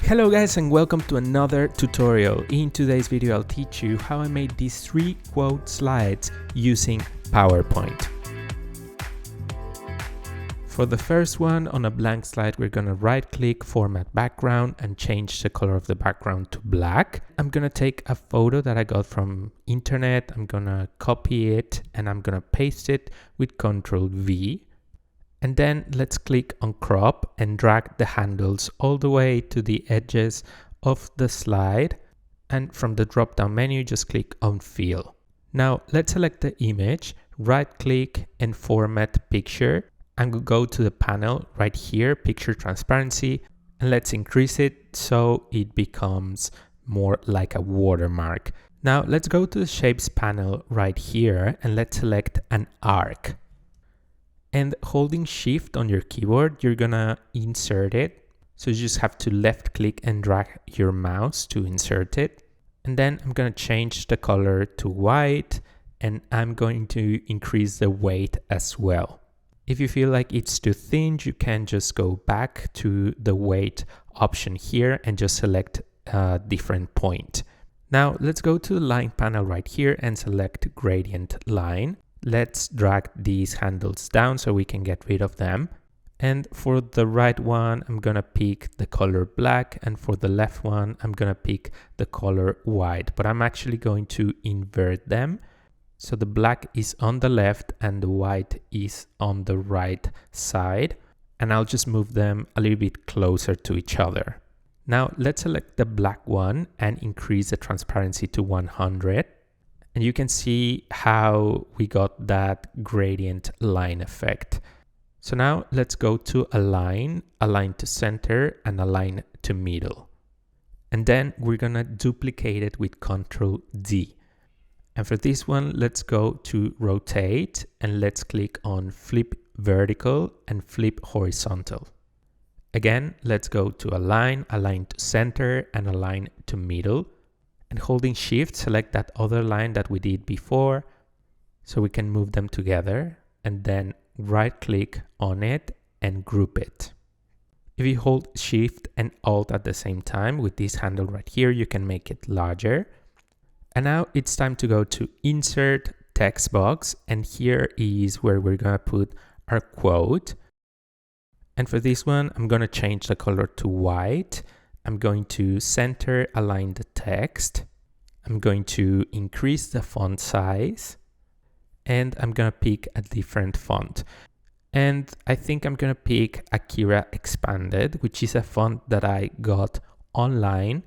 Hello guys and welcome to another tutorial. In today's video I'll teach you how I made these 3 quote slides using PowerPoint. For the first one, on a blank slide, we're gonna right click, format background, and change the color of the background to black. I'm gonna take a photo that I got from internet, I'm gonna copy it, and I'm gonna paste it with Ctrl V. And then let's click on crop and drag the handles all the way to the edges of the slide. And from the drop down menu, just click on fill. Now let's select the image, right click and format picture. And we'll go to the panel right here, picture transparency, and let's increase it so it becomes more like a watermark. Now let's go to the shapes panel right here and let's select an arc. And holding shift on your keyboard, you're gonna insert it. So you just have to left click and drag your mouse to insert it. And then I'm gonna change the color to white and I'm going to increase the weight as well. If you feel like it's too thin, you can just go back to the weight option here and just select a different point. Now let's go to the line panel right here and select gradient line. Let's drag these handles down so we can get rid of them. And for the right one, I'm gonna pick the color black, and for the left one, I'm gonna pick the color white, but I'm actually going to invert them. So the black is on the left and the white is on the right side. And I'll just move them a little bit closer to each other. Now let's select the black one and increase the transparency to 100. And you can see how we got that gradient line effect. So now let's go to align to center, and align to middle. And then we're gonna duplicate it with Ctrl D. And for this one, let's go to rotate and let's click on flip vertical and flip horizontal. Again, let's go to align to center, and align to middle. And holding shift, select that other line that we did before so we can move them together, and then right click on it and group it. If you hold shift and alt at the same time with this handle right here, you can make it larger. And now it's time to go to insert text box, and here is where we're gonna put our quote. And for this one, I'm gonna change the color to white. I'm going to center align the text. I'm going to increase the font size, and I'm gonna pick a different font. And I think I'm gonna pick Akira Expanded, which is a font that I got online.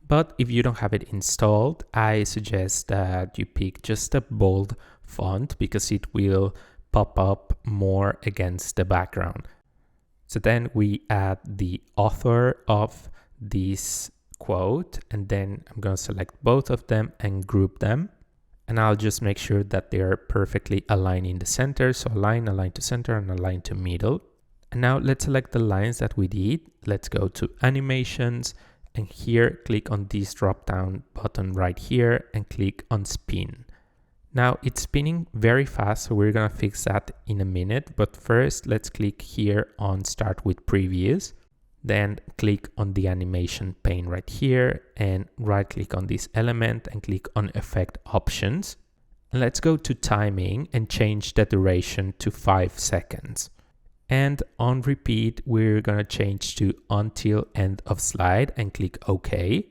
But if you don't have it installed, I suggest that you pick just a bold font because it will pop up more against the background. So then we add the author of this quote, and then I'm going to select both of them and group them. And I'll just make sure that they are perfectly aligned in the center. So align to center, and align to middle. And now let's select the lines that we did. Let's go to animations. And here, click on this drop down button right here and click on spin. Now it's spinning very fast, so we're gonna fix that in a minute. But first, let's click here on start with previews. Then click on the animation pane right here and right click on this element and click on effect options. And let's go to timing and change the duration to 5 seconds. And on repeat, we're gonna change to until end of slide and click OK.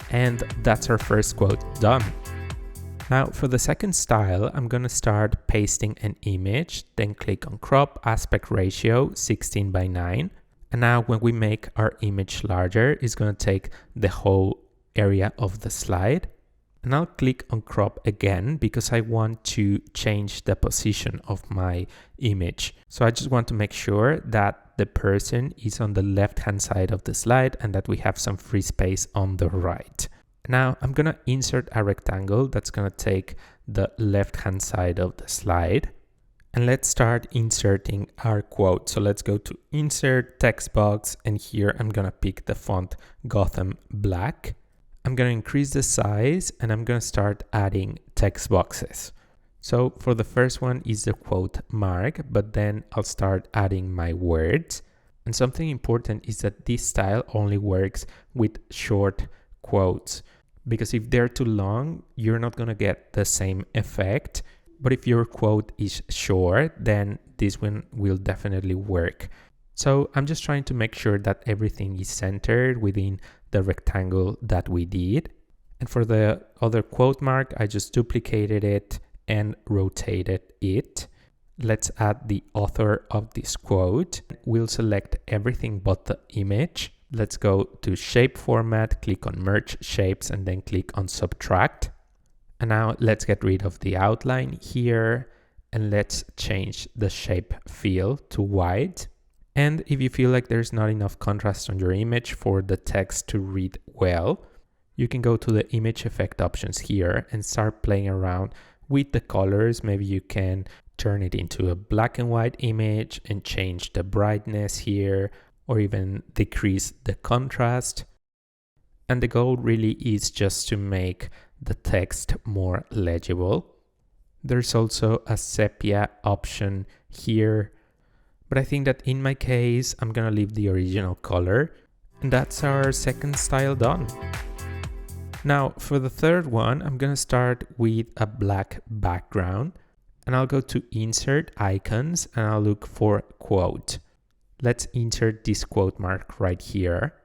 And that's our first quote done. Now for the second style, I'm gonna start pasting an image, then click on crop aspect ratio 16:9. And now when we make our image larger, it's gonna take the whole area of the slide. And I'll click on crop again because I want to change the position of my image. So I just want to make sure that the person is on the left-hand side of the slide and that we have some free space on the right. Now I'm gonna insert a rectangle that's gonna take the left-hand side of the slide. And let's start inserting our quote. So let's go to insert text box, and here I'm gonna pick the font Gotham Black. I'm going to increase the size and I'm going to start adding text boxes. So for the first one is the quote mark, but then I'll start adding my words. And something important is that this style only works with short quotes, because if they're too long, you're not going to get the same effect. But if your quote is short, then this one will definitely work. So I'm just trying to make sure that everything is centered within the rectangle that we did. And for the other quote mark, I just duplicated it and rotated it. Let's add the author of this quote. We'll select everything but the image. Let's go to shape format, click on merge shapes, and then click on subtract. And now let's get rid of the outline here, and let's change the shape fill to white. And if you feel like there's not enough contrast on your image for the text to read well, you can go to the image effect options here and start playing around with the colors. Maybe you can turn it into a black and white image and change the brightness here, or even decrease the contrast. And the goal really is just to make the text more legible. There's also a sepia option here, but I think that in my case, I'm gonna leave the original color. And that's our second style done. Now for the third one, I'm gonna start with a black background, and I'll go to insert icons and I'll look for quote. Let's insert this quote mark right here.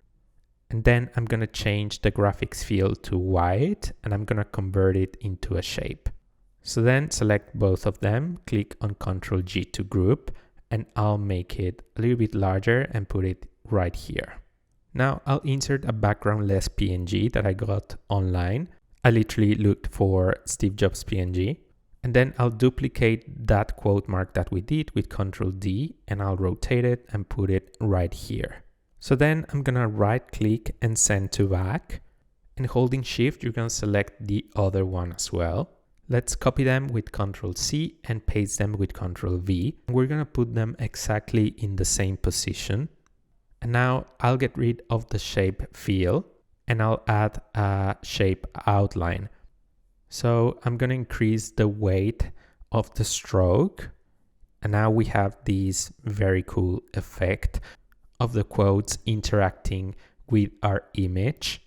And then I'm gonna change the graphics field to white, and I'm gonna convert it into a shape. So then select both of them, click on Ctrl G to group, and I'll make it a little bit larger and put it right here. Now I'll insert a background-less PNG that I got online. I literally looked for Steve Jobs PNG. And then I'll duplicate that quote mark that we did with Ctrl D, and I'll rotate it and put it right here. So then I'm gonna right click and send to back, and holding Shift, you're gonna select the other one as well. Let's copy them with Ctrl C and paste them with Ctrl V. We're gonna put them exactly in the same position. And now I'll get rid of the shape fill, and I'll add a shape outline. So I'm going to increase the weight of the stroke. And now we have this very cool effect of the quotes interacting with our image.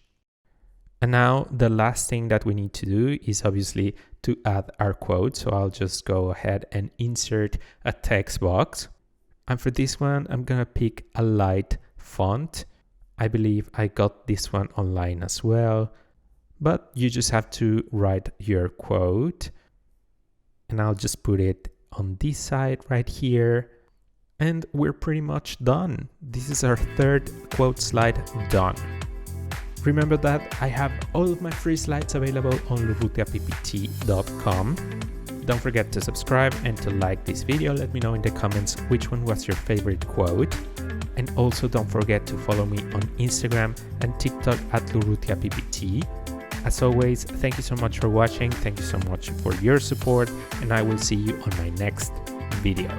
And now the last thing that we need to do is obviously to add our quote. So I'll just go ahead and insert a text box. And for this one, I'm going to pick a light font. I believe I got this one online as well. But you just have to write your quote, and I'll just put it on this side right here, and we're pretty much done. This is our third quote slide done. Remember that I have all of my free slides available on urrutiappt.com. Don't forget to subscribe and to like this video. Let me know in the comments which one was your favorite quote. And also don't forget to follow me on Instagram and TikTok at urrutiappt. As always, thank you so much for watching, thank you so much for your support, and I will see you on my next video.